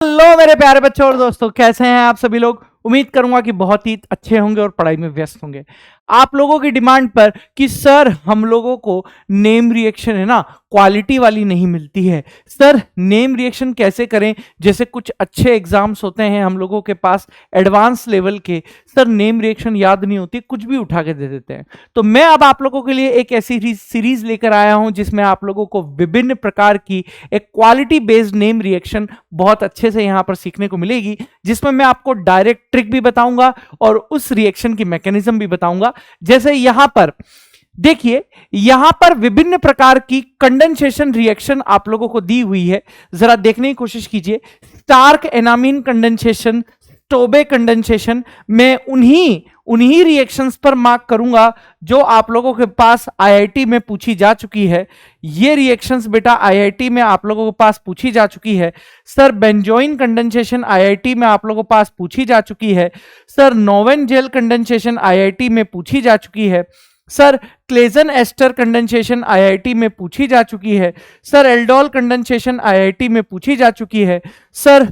Hello मेरे प्यारे बच्चों और दोस्तों, कैसे हैं आप सभी लोग। उम्मीद करूंगा कि बहुत ही अच्छे होंगे और पढ़ाई में व्यस्त होंगे। आप लोगों की डिमांड पर कि सर हम लोगों को नेम रिएक्शन है ना क्वालिटी वाली नहीं मिलती है, सर नेम रिएक्शन कैसे करें। जैसे कुछ अच्छे एग्जाम्स होते हैं हम लोगों के पास एडवांस लेवल के, सर नेम रिएक्शन याद नहीं होती, कुछ भी उठा के दे देते हैं। तो मैं अब आप लोगों के लिए एक ऐसी सीरीज लेकर आया हूं जिसमें आप लोगों को विभिन्न प्रकार की एक क्वालिटी बेस्ड नेम रिएक्शन बहुत अच्छे से यहां पर सीखने को मिलेगी, जिसमें मैं आपको डायरेक्ट ट्रिक भी बताऊंगा और उस रिएक्शन की मैकेनिज्म भी बताऊंगा। जैसे यहां पर देखिए, यहां पर विभिन्न प्रकार की कंडेंसेशन रिएक्शन आप लोगों को दी हुई है, जरा देखने की कोशिश कीजिए। स्टार्क एनामीन कंडेंसेशन, टोबे कंडेंसेशन, मैं उन्हीं रिएक्शंस पर मार्क करूंगा जो आप लोगों के पास आईआईटी में पूछी जा चुकी है। ये रिएक्शंस बेटा आईआईटी में आप लोगों के पास पूछी जा चुकी है। सर बेंजोइन कंडेंसेशन आईआईटी में आप लोगों के पास पूछी जा चुकी है। Sir Knoevenagel condensation IIT में पूछी जा चुकी है। Sir Claisen ester condensation IIT में पूछी जा चुकी है। सर एल्डोल कंडेंसेशन आईआईटी में पूछी जा चुकी है। Sir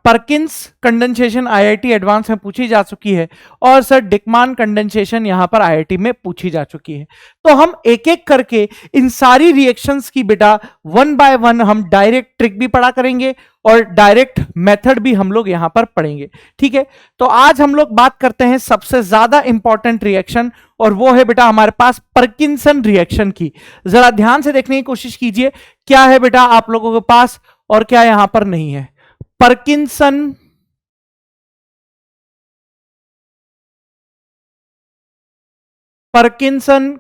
Perkins condensation IIT advance में पूछी जा चुकी है। और सर डिकमान कंडेंसेशन यहां पर आईआईटी में पूछी जा चुकी है। तो हम एक एक करके इन सारी रिएक्शंस की बेटा वन बाय वन हम डायरेक्ट ट्रिक भी पढ़ा करेंगे और डायरेक्ट मेथड भी हम लोग यहां पर पढ़ेंगे। ठीक है, तो आज हम लोग बात करते हैं सबसे ज्यादा इंपॉर्टेंट रिएक्शन, और वो है बेटा हमारे पास परकिंसन रिएक्शन की। जरा ध्यान से देखने की कोशिश कीजिए, क्या है बेटा आप लोगों के पास और क्या यहां पर नहीं है। Parkinson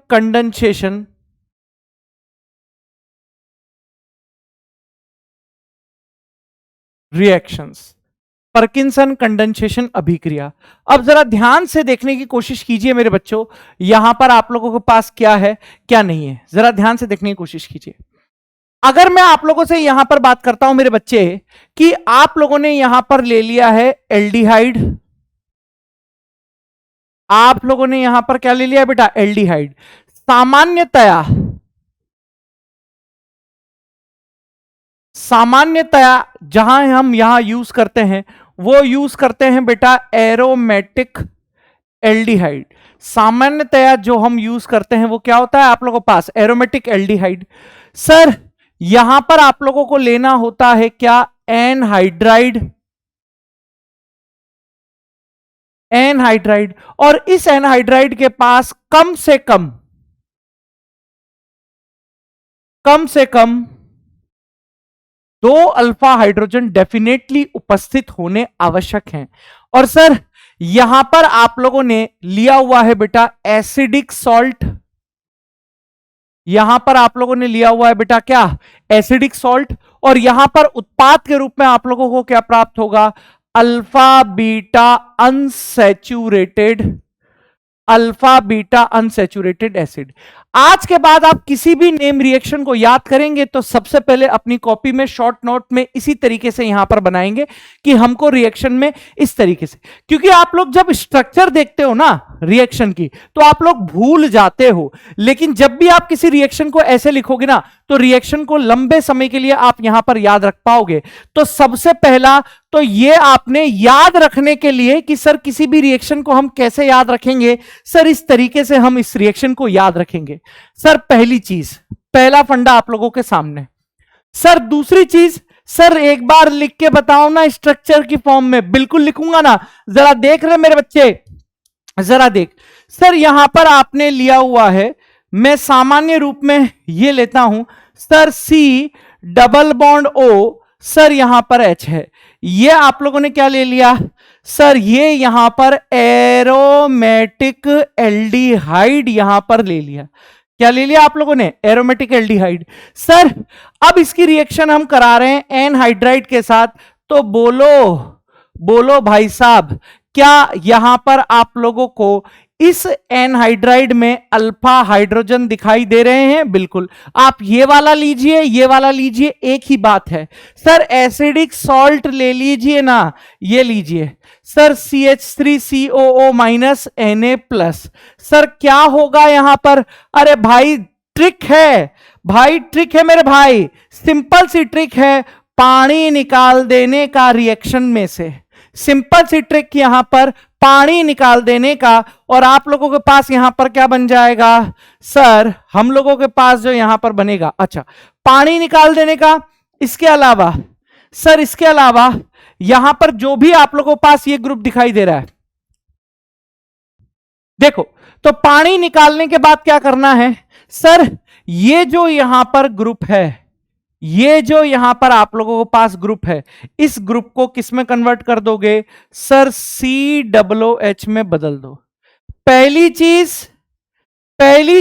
condensation reactions, Parkinson condensation अभिक्रिया। अब जरा ध्यान से देखने की कोशिश कीजिए मेरे बच्चों, यहां पर आप लोगों के पास क्या है क्या नहीं है, जरा ध्यान से देखने की कोशिश कीजिए। अगर मैं आप लोगों से यहां पर बात करता हूं मेरे बच्चे कि आप लोगों ने यहां पर ले लिया है एल्डिहाइड, आप लोगों ने यहां पर क्या ले लिया है बेटा एल्डिहाइड। सामान्यतया जहां हम यहां यूज करते हैं वो यूज करते हैं बेटा एरोमेटिक एल्डिहाइड। सामान्यतया जो हम यूज करते हैं वो क्या होता है आप लोगों के पास एरोमेटिक एल्डिहाइड। सर यहां पर आप लोगों को लेना होता है क्या एनहाइड्राइड, एनहाइड्राइड। और इस एनहाइड्राइड के पास कम से कम 2 अल्फा हाइड्रोजन डेफिनेटली उपस्थित होने आवश्यक हैं। और सर यहां पर आप लोगों ने लिया हुआ है बेटा एसिडिक सॉल्ट, यहां पर आप लोगों ने लिया हुआ है बेटा क्या एसिडिक सॉल्ट। और यहां पर उत्पाद के रूप में आप लोगों को क्या प्राप्त होगा अल्फा बीटा अनसैचुरेटेड एसिड। आज के बाद आप किसी भी नेम रिएक्शन को याद करेंगे तो सबसे पहले अपनी कॉपी में शॉर्ट नोट में इसी तरीके से यहां पर बनाएंगे कि हमको रिएक्शन में इस तरीके से, क्योंकि आप लोग जब स्ट्रक्चर देखते हो ना रिएक्शन की तो आप लोग भूल जाते हो, लेकिन जब भी आप किसी रिएक्शन को ऐसे लिखोगे ना तो रिएक्शन को लंबे समय के लिए आप यहां पर याद रख पाओगे। तो सबसे पहला तो ये आपने याद रखने के लिए कि सर किसी भी रिएक्शन को हम कैसे याद रखेंगे, सर इस तरीके से हम इस रिएक्शन को याद रखेंगे। सर पहली चीज, पहला फंडा आप लोगों के सामने। सर दूसरी चीज, सर एक बार लिख के बताओ ना स्ट्रक्चर की फॉर्म में। बिल्कुल लिखूंगा ना, जरा देख रहे मेरे बच्चे, जरा देख। सर यहां पर आपने लिया हुआ है, मैं सामान्य रूप में ये लेता हूं sir C double bond O, sir यहां पर एच है। ये आप लोगों ने क्या ले लिया सर ये यहां पर एरोमेटिक एल्डिहाइड यहां पर ले लिया। क्या ले लिया आप लोगों ने एरोमेटिक एल्डिहाइड। सर अब इसकी रिएक्शन हम करा रहे हैं एनहाइड्राइड के साथ, तो बोलो भाई साहब क्या यहां पर आप लोगों को इस एनहाइड्राइड में अल्फा हाइड्रोजन दिखाई दे रहे हैं। बिल्कुल, आप ये वाला लीजिए ये वाला लीजिए, एक ही बात है। सर एसिडिक सॉल्ट ले लीजिए ना, ये लीजिए sir CH3COO minus Na+। Sir क्या होगा यहां पर, अरे भाई ट्रिक है, भाई ट्रिक है मेरे भाई, सिंपल सी ट्रिक है। पानी निकाल देने का रिएक्शन में से, सिंपल सी ट्रिक यहां पर पानी निकाल देने का, और आप लोगों के पास यहां पर क्या बन जाएगा सर, हम लोगों के पास जो यहां पर बनेगा, अच्छा पानी निकाल देने का, इसके अलावा सर, इसके अलावा यहां पर जो भी आप लोगों के पास ये ग्रुप दिखाई दे रहा है, देखो, तो पानी निकालने के बाद क्या करना है सर, ये जो यहां पर ग्रुप है, ये जो यहां पर आप लोगों के पास ग्रुप है, इस ग्रुप को किस में कन्वर्ट कर दोगे सर, COOH में बदल दो। पहली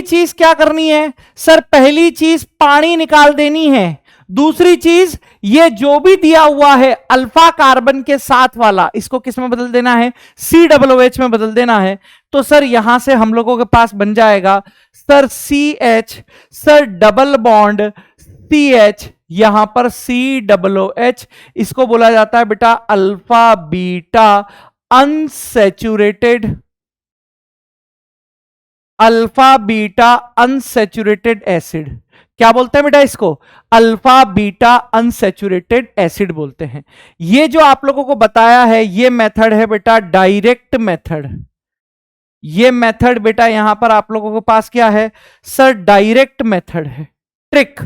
चीज क्या करनी है सर, पहली चीज पानी निकाल देनी है। दूसरी चीज, ये जो भी दिया हुआ है अल्फा कार्बन के साथ वाला, इसको किस में बदल देना है, COOH में बदल देना है। तो सर यहां से हम लोगों के पास बन जाएगा sir CH, sir double bond CH, यहां पर COOH, इसको बोला जाता है बेटा अल्फा बीटा अनसैचुरेटेड एसिड। क्या बोलते हैं बेटा इसको, अल्फा बीटा अनसैचुरेटेड एसिड बोलते हैं। ये जो आप लोगों को बताया है ये मेथड है बेटा डायरेक्ट मेथड। ये मेथड बेटा यहां पर आप लोगों के पास क्या है सर, डायरेक्ट मेथड है, ट्रिक।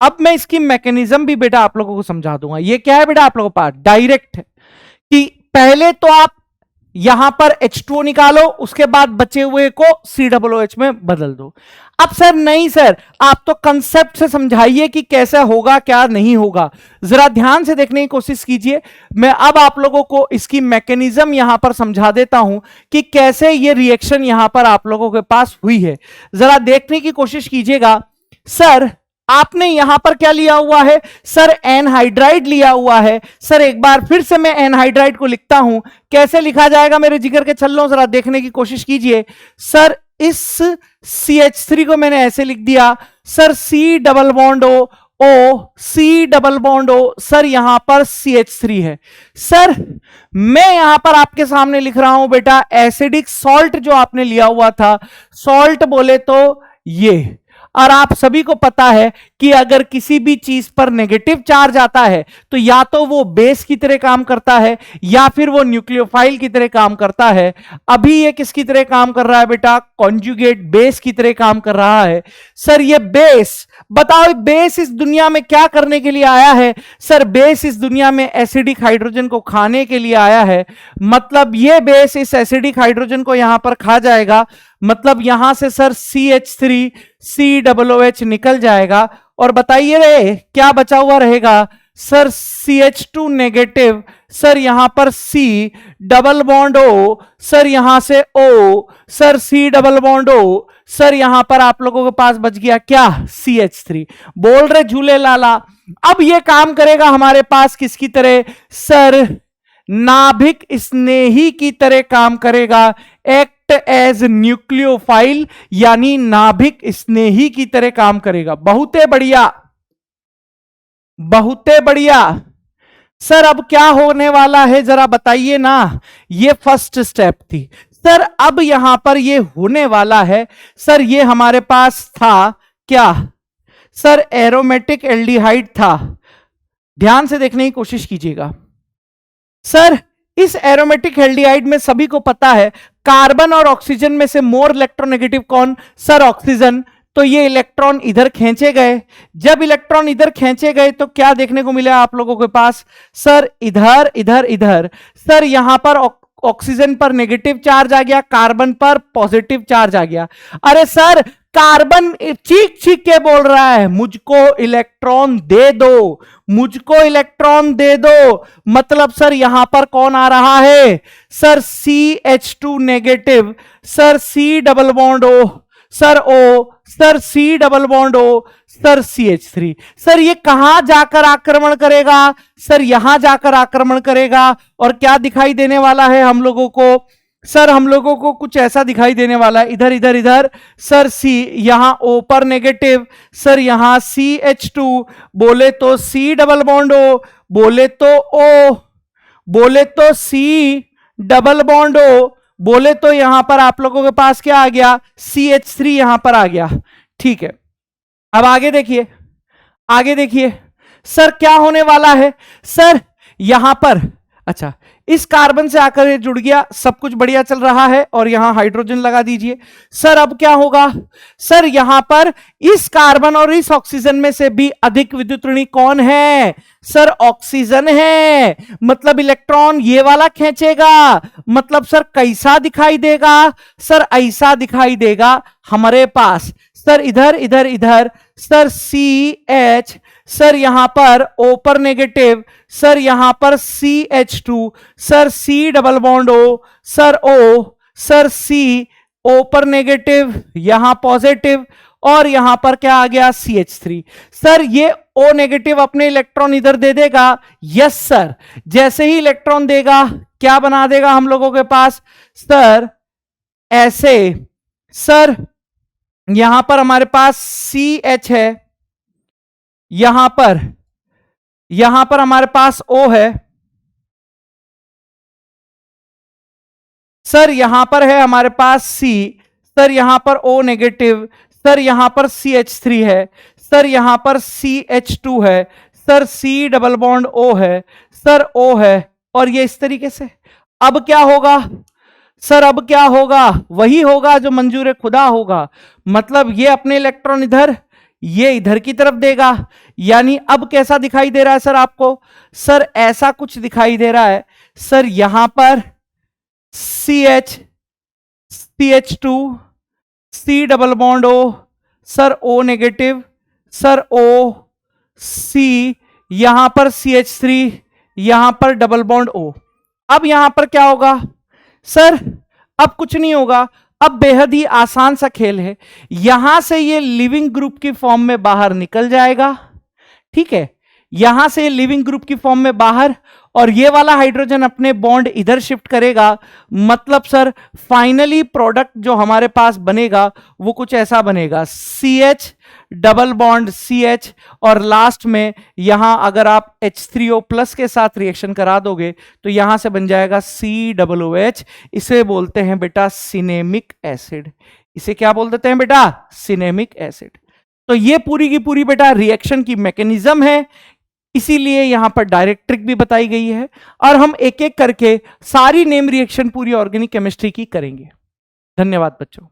अब मैं इसकी मैकेनिज्म भी बेटा आप लोगों को समझा दूंगा। ये क्या है बेटा आप लोगों के पास डायरेक्ट है कि पहले तो आप यहां पर H2O निकालो, उसके बाद बचे हुए को COOH में बदल दो। अब सर नहीं सर, आप तो कंसेप्ट से समझाइए कि कैसे होगा क्या नहीं होगा, जरा ध्यान से देखने की कोशिश कीजिए। मैं अब आप लोगों को इसकी मैकेनिज्म यहां पर समझा देता हूं कि कैसे ये रिएक्शन यहां पर आप लोगों के पास हुई है, जरा देखने की कोशिश कीजिएगा। सर आपने यहां पर क्या लिया हुआ है सर, एनहाइड्राइड लिया हुआ है। सर एक बार फिर से मैं एनहाइड्राइड को लिखता हूं, कैसे लिखा जाएगा मेरे जिगर के छल्लों, जरा देखने की कोशिश कीजिए। सर इस CH3 को मैंने ऐसे लिख दिया sir, C double bond O, C double bond O, sir यहां पर CH3 है। सर मैं यहां पर आपके सामने लिख रहा हूं बेटा एसिडिक सॉल्ट जो आपने लिया हुआ था, सॉल्ट बोले तो ये। और आप सभी को पता है कि अगर किसी भी चीज पर नेगेटिव चार्ज आता है तो या तो वो बेस की तरह काम करता है या फिर वो न्यूक्लियोफाइल की तरह काम करता है। अभी ये किसकी तरह काम कर रहा है बेटा, कॉन्जुगेट बेस की तरह काम कर रहा है। सर ये बेस, बताओ बेस इस दुनिया में क्या करने के लिए आया है सर, बेस इस दुनिया में एसिडिक हाइड्रोजन को खाने के लिए आया है। मतलब ये बेस इस एसिडिक हाइड्रोजन को यहां पर खा जाएगा, मतलब यहां से सर CH3 COOH निकल जाएगा। और बताइए रे क्या बचा हुआ रहेगा सर, CH2 नेगेटिव, सर यहां पर C double bond O, sir यहां से O, sir C double bond O, sir यहां पर आप लोगों के पास बच गया क्या CH3। बोल रहे झूले लाला। अब ये काम करेगा हमारे पास किसकी तरह सर, नाभिक स्नेही की तरह काम करेगा, एक्ट एज न्यूक्लियोफाइल, यानी नाभिक स्नेही की तरह काम करेगा। बहुते बढ़िया, बहुते बढ़िया। सर अब क्या होने वाला है जरा बताइए ना, ये फर्स्ट स्टेप थी सर, अब यहां पर ये होने वाला है सर, ये हमारे पास था क्या सर, एरोमेटिक एल्डिहाइड था। ध्यान से देखने की कोशिश कीजिएगा सर, इस एरोमेटिक एल्डिहाइड में सभी को पता है कार्बन और ऑक्सीजन में से मोर इलेक्ट्रोनेगेटिव कौन सर, ऑक्सीजन। तो ये इलेक्ट्रॉन इधर खींचे गए, जब इलेक्ट्रॉन इधर खींचे गए तो क्या देखने को मिला आप लोगों के पास सर, इधर इधर इधर, सर यहां पर ऑक्सीजन पर नेगेटिव चार्ज आ गया, कार्बन पर पॉजिटिव चार्ज आ गया। अरे सर कार्बन चीख चीख के बोल रहा है मुझको इलेक्ट्रॉन दे दो, मुझको इलेक्ट्रॉन दे दो। मतलब सर यहां पर कौन आ रहा है sir, CH2 negative, sir C double bond O, sir O, sir C double bond O, sir CH3। Sir ये कहां जाकर आक्रमण करेगा सर, यहां जाकर आक्रमण करेगा। और क्या दिखाई देने वाला है हम लोगों को सर, हम लोगों को कुछ ऐसा दिखाई देने वाला है, इधर इधर इधर सर C, यहां O पर नेगेटिव, सर यहां CH2, बोले तो C डबल बॉन्ड O, बोले तो O, बोले तो C डबल बॉन्ड O, बोले तो यहां पर आप लोगों के पास क्या आ गया CH3 यहां पर आ गया। ठीक है, अब आगे देखिए, आगे देखिए सर क्या होने वाला है सर, यहां पर अच्छा इस कार्बन से आकर ये जुड़ गया, सब कुछ बढ़िया चल रहा है, और यहां हाइड्रोजन लगा दीजिए। सर अब क्या होगा सर, यहां पर इस कार्बन और इस ऑक्सीजन में से भी अधिक विद्युत ऋणी कौन है सर, ऑक्सीजन है। मतलब इलेक्ट्रॉन ये वाला खींचेगा, मतलब सर कैसा दिखाई देगा सर, ऐसा दिखाई देगा हमारे पास सर, इधर इधर इधर सर CH, सर यहां पर O पर नेगेटिव, सर यहां पर CH2, sir C double bond O, sir O, sir C, O पर नेगेटिव यहां पॉजिटिव, और यहां पर क्या आ गया CH3। सर ये O नेगेटिव अपने इलेक्ट्रॉन इधर दे देगा, यस सर। जैसे ही इलेक्ट्रॉन देगा क्या बना देगा हम लोगों के पास सर, ऐसे सर यहां पर हमारे पास CH है, यहां पर हमारे पास O है सर, यहां पर है हमारे पास C, सर यहां पर O नेगेटिव, सर यहां पर CH3 है, सर यहां पर CH2 है, sir C double bond O है, सर O है, और ये इस तरीके से। अब क्या होगा सर, अब क्या होगा, वही होगा जो मंजूर खुदा होगा। मतलब ये अपने इलेक्ट्रॉन इधर, ये इधर की तरफ देगा, यानी अब कैसा दिखाई दे रहा है सर आपको सर, ऐसा कुछ दिखाई दे रहा है सर, यहां पर CH, CH2, C double bond O, sir O negative, sir O, C, यहां पर CH3, यहां पर डबल बॉन्ड O। अब यहां पर क्या होगा सर, अब कुछ नहीं होगा, अब बेहद ही आसान सा खेल है। यहां से ये लिविंग ग्रुप की फॉर्म में बाहर निकल जाएगा, ठीक है, यहां से लिविंग ग्रुप की फॉर्म में बाहर, और ये वाला हाइड्रोजन अपने बॉन्ड इधर शिफ्ट करेगा। मतलब सर फाइनली प्रोडक्ट जो हमारे पास बनेगा वो कुछ ऐसा बनेगा, CH डबल बॉन्ड CH, और लास्ट में यहां अगर आप H3O प्लस के साथ रिएक्शन करा दोगे तो यहां से बन जाएगा COOH। इसे बोलते हैं बेटा सिनेमिक एसिड। इसे क्या बोल देते हैं बेटा, सिनेमिक एसिड। तो ये पूरी की पूरी बेटा रिएक्शन की मैकेनिज्म है, इसीलिए यहां पर डायरेक्ट ट्रिक भी बताई गई है, और हम एक एक करके सारी नेम रिएक्शन पूरी ऑर्गेनिक केमिस्ट्री की करेंगे। धन्यवाद बच्चों।